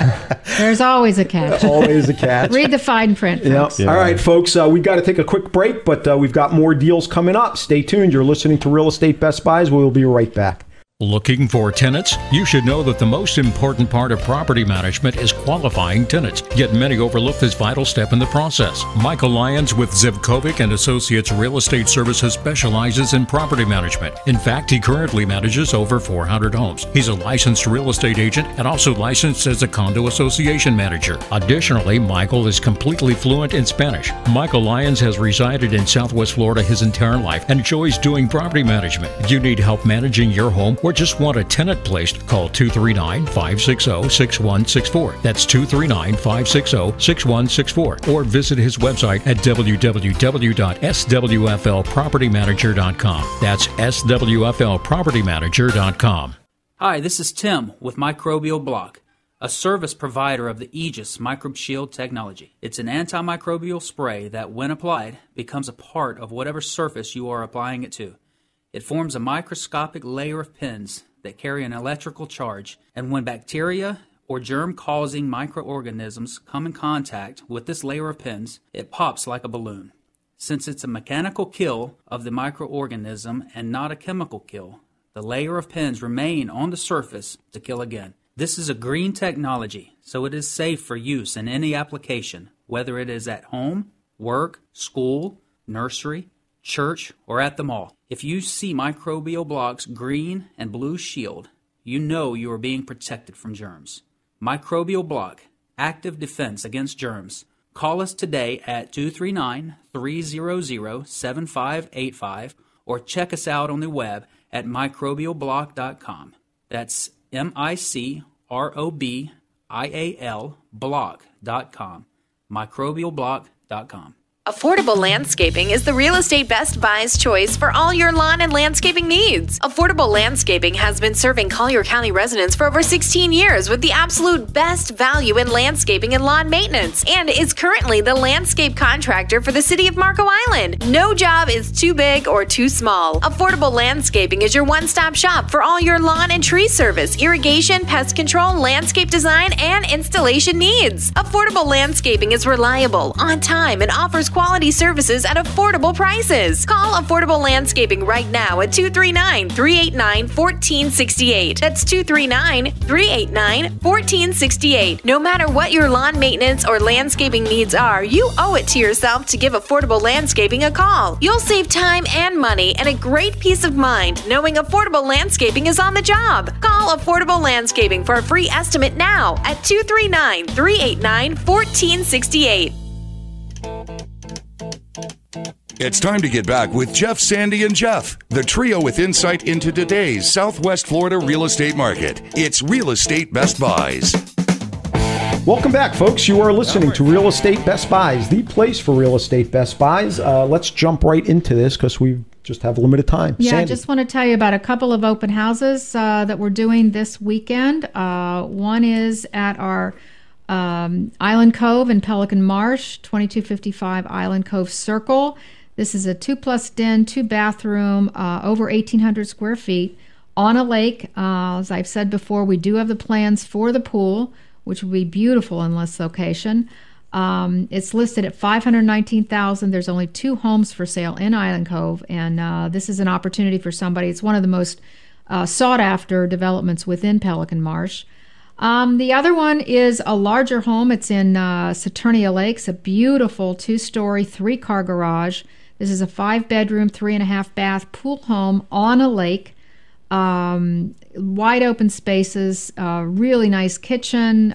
there's always a catch. Always a catch. Read the fine print, folks. Yep. Yeah. All right, folks, we got to take a quick break, but we've got more deals coming up. Stay tuned. You're listening to Real Estate Best Buys. We'll be right back. Looking for tenants? You should know that the most important part of property management is qualifying tenants, yet many overlook this vital step in the process. Michael Lyons with Zivkovic and Associates Real Estate Services specializes in property management. In fact, he currently manages over 400 homes. He's a licensed real estate agent and also licensed as a condo association manager. Additionally, Michael is completely fluent in Spanish. Michael Lyons has resided in Southwest Florida his entire life and enjoys doing property management. If you need help managing your home or just want a tenant placed, call 239-560-6164. That's 239-560-6164. Or visit his website at www.swflpropertymanager.com. That's swflpropertymanager.com. Hi, this is Tim with Microbial Block, a service provider of the Aegis Microbe Shield technology. It's an antimicrobial spray that, when applied, becomes a part of whatever surface you are applying it to. It forms a microscopic layer of pins that carry an electrical charge, and when bacteria or germ-causing microorganisms come in contact with this layer of pins, it pops like a balloon. Since it's a mechanical kill of the microorganism and not a chemical kill, the layer of pins remain on the surface to kill again. This is a green technology, so it is safe for use in any application, whether it is at home, work, school, nursery, church, or at the mall. If you see Microbial Block's green and blue shield, you know you are being protected from germs. Microbial Block, active defense against germs. Call us today at 239-300-7585 or check us out on the web at microbialblock.com. That's MICROBIAL block.com. microbialblock.com. Affordable Landscaping is the real estate Best Buy's choice for all your lawn and landscaping needs. Affordable Landscaping has been serving Collier County residents for over 16 years with the absolute best value in landscaping and lawn maintenance, and is currently the landscape contractor for the city of Marco Island. No job is too big or too small. Affordable Landscaping is your one-stop shop for all your lawn and tree service, irrigation, pest control, landscape design, and installation needs. Affordable Landscaping is reliable, on time, and offers quality services at affordable prices. Call Affordable Landscaping right now at 239-389-1468. That's 239-389-1468. No matter what your lawn maintenance or landscaping needs are, you owe it to yourself to give Affordable Landscaping a call. You'll save time and money and a great peace of mind knowing Affordable Landscaping is on the job. Call Affordable Landscaping for a free estimate now at 239-389-1468. It's time to get back with Jeff, Sandy, and Jeff, the trio with insight into today's Southwest Florida real estate market. It's Real Estate Best Buys. Welcome back, folks. You are listening to Real Estate Best Buys, the place for real estate Best Buys. Let's jump right into this because we just have limited time. Yeah, Sandy. I just want to tell you about a couple of open houses that we're doing this weekend. One is at our Island Cove in Pelican Marsh, 2255 Island Cove Circle. This is a 2+ den, 2-bathroom, over 1,800 square feet on a lake. As I've said before, we do have the plans for the pool, which will be beautiful in this location. It's listed at $519,000. There's only 2 homes for sale in Island Cove, and this is an opportunity for somebody. It's one of the most sought-after developments within Pelican Marsh. The other one is a larger home. It's in Saturnia Lakes, a beautiful 2-story, 3-car garage. This is a 5-bedroom, 3.5-bath pool home on a lake. Wide open spaces, really nice kitchen,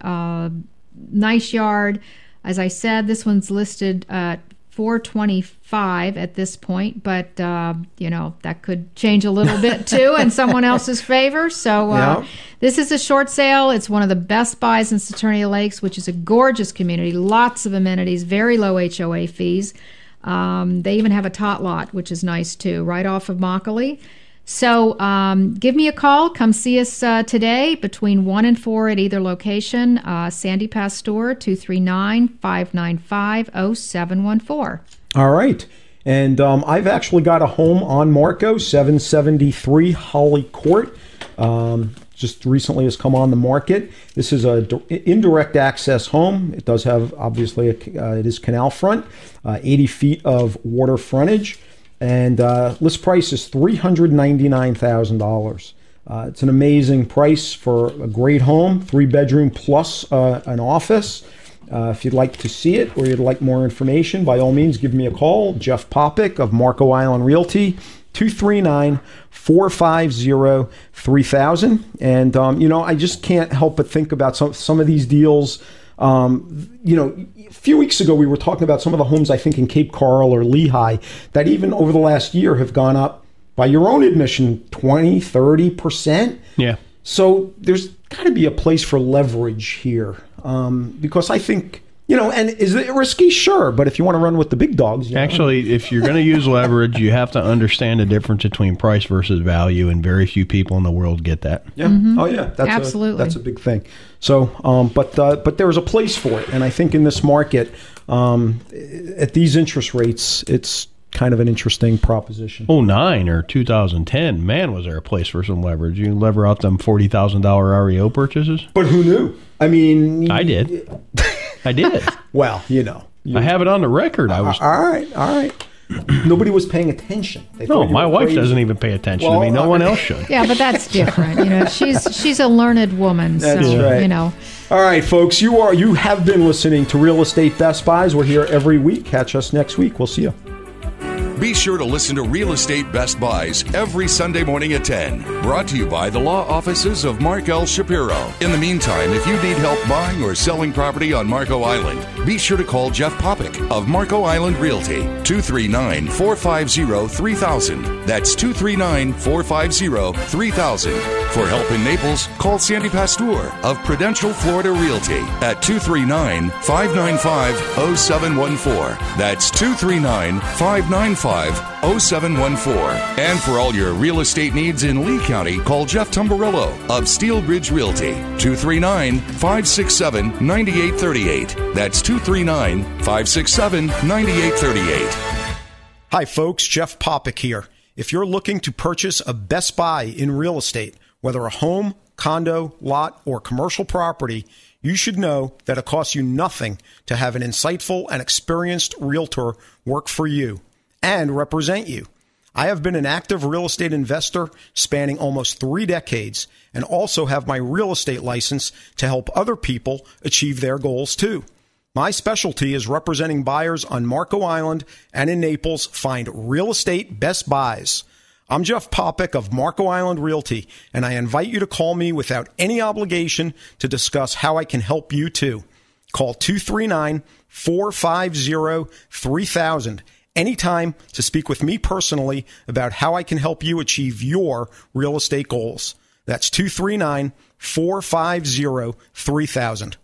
nice yard. As I said, this one's listed at $425 at this point, but that could change a little bit too in someone else's favor. So This is a short sale. It's one of the best buys in Saturnia Lakes, which is a gorgeous community, lots of amenities, very low HOA fees. They even have a tot lot, which is nice too, right off of Immokalee. So give me a call. Come see us today between 1 and 4 at either location. Sandy Pastor, 239-595-0714. All right. And I've actually got a home on Marco, 773 Holly Court. Just recently has come on the market. This is a indirect access home. It does have, obviously, it is canal front, 80 feet of water frontage. And list price is $399,000. It's an amazing price for a great home, 3-bedroom plus an office. If you'd like to see it or you'd like more information, by all means, give me a call. Jeff Popick of Marco Island Realty, 239-450-3000. And, I just can't help but think about some of these deals. A few weeks ago, we were talking about some of the homes, I think, in Cape Coral or Lehigh that even over the last year have gone up, by your own admission, 20, 30%. Yeah. So there's got to be a place for leverage here because I think, and is it risky? Sure. But if you want to run with the big dogs. Actually, if you're going to use leverage, you have to understand the difference between price versus value, and very few people in the world get that. Yeah. Mm-hmm. Oh, yeah. Absolutely. That's a big thing. So, but there's a place for it. And I think in this market, at these interest rates, it's kind of an interesting proposition. 2009 or 2010, man, was there a place for some leverage. You lever out them $40,000 REO purchases. But who knew? I mean... I did. I did. Well, I have it on the record. I was all right. Nobody was paying attention. No, my wife doesn't even pay attention to me. No one else should. Yeah, but that's different. She's a learned woman. That's so, right. All right, folks, you have been listening to Real Estate Best Buys. We're here every week. Catch us next week. We'll see you. Be sure to listen to Real Estate Best Buys every Sunday morning at 10. Brought to you by the law offices of Mark L. Shapiro. In the meantime, if you need help buying or selling property on Marco Island, be sure to call Jeff Popick of Marco Island Realty, 239-450-3000. That's 239-450-3000. For help in Naples, call Sandy Pasteur of Prudential Florida Realty at 239-595-0714. That's 239-595-0714. And for all your real estate needs in Lee County, call Jeff Tumbarillo of Steel Bridge Realty, 239-567-9838. That's 239-567-9838. Hi, folks. Jeff Popick here. If you're looking to purchase a Best Buy in real estate, whether a home, condo, lot, or commercial property, you should know that it costs you nothing to have an insightful and experienced realtor work for you and represent you. I have been an active real estate investor spanning almost 3 decades and also have my real estate license to help other people achieve their goals too. My specialty is representing buyers on Marco Island and in Naples. Find Real Estate Best Buys. I'm Jeff Popick of Marco Island Realty, and I invite you to call me without any obligation to discuss how I can help you too. Call 239-450-3000 anytime to speak with me personally about how I can help you achieve your real estate goals. That's 239-450-3000.